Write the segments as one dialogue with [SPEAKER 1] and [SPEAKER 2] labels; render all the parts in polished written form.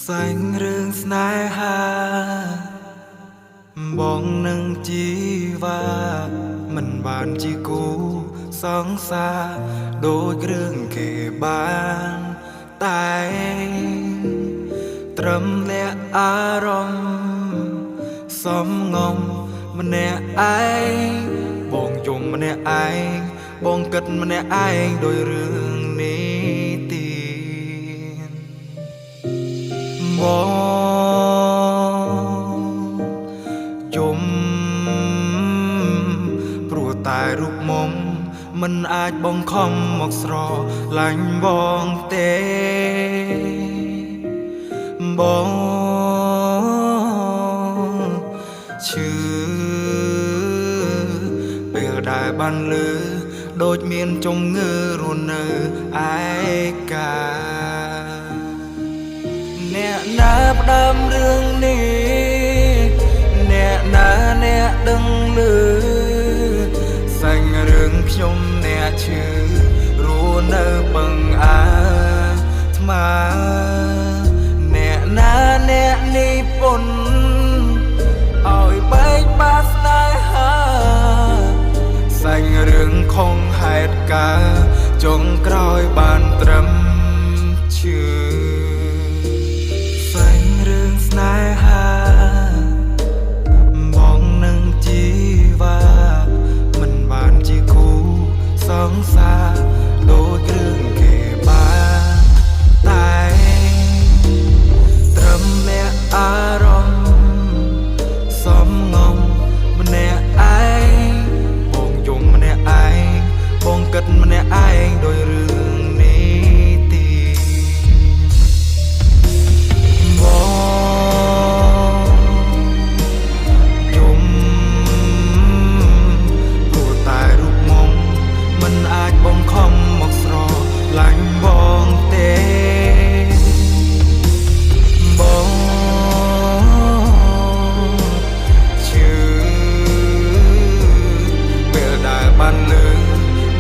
[SPEAKER 1] សាញ់រឿងស្នេហាបងនឹងជីវ៉ាមិនបានជាគូសង្សារដូចរឿងគេបានតែត្រឹមលះអារម្មណ៍សំងំម្នាក់ឯងបងយំម្នាក់ឯងបងគិតម្នាក់ឯងដោយរឿងនេះទីបងយំព្រោះតែរូបមុំមិនអាចបងខំមកស្រឡាញ់បងទេបងឈឺពេលដែលបានលឺដូចមានជំងឺរស់នៅឯកាអ្នកណាផ្ដើមរឿងនេះអ្នកណាអ្នកដឹងឮសាញ់រឿងខ្ញុំអ្នកឈឺរស់នៅបឹងអាថ្មអ្នកណាអ្នកនេះពុនឲ្យបែកបាក់ស្នេហាសាញ់រឿងខុងហេតុការចុងក្រោយបានត្រឹមឈឺសាញ់រឿងស្នេហាបងនឹងជីវ៉ាមិនបានជាគូសង្សារដូចរឿងគេបានតែត្រឹមលះអារម្មណ៍សំងំម្នាក់ឯងបងយំម្នាក់ឯងបងគិតម្នាក់ឯងដោយរឿងនេះទីបងយំព្រោះតែរូបមុំមិនអាចបងខំមកស្រឡាញ់បងទេបងឈឺពេលដែលបានលឺ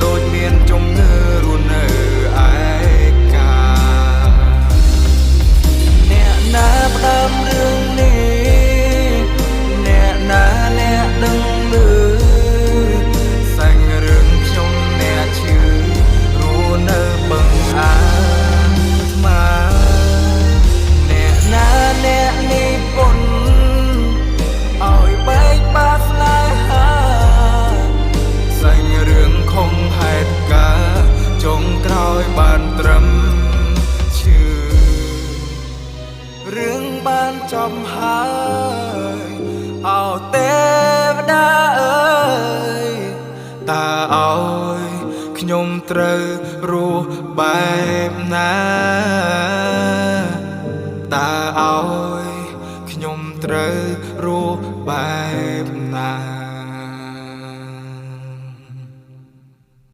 [SPEAKER 1] ដូចមានជំងឺរស់នៅឯកាអ្នកណាផ្ដើមរឿងនេះអ្នកណាអ្នកដឹងឮសាញ់រឿងខ្ញុំអ្នកឈឺរស់នៅបឹងអាថ្មអ្នកណាអ្នកនេះពុនឲ្យបែកបាក់ស្នេហាសាញ់រឿងខុងហេតុការចុងក្រោយបានត្រឹមឈឺរឿងបានចប់ហើយអោទេវតាអើយតើឲ្យខ្ញុំត្រូវរស់បែបណាតើឲ្យខ្ញុំត្រូវរស់បែប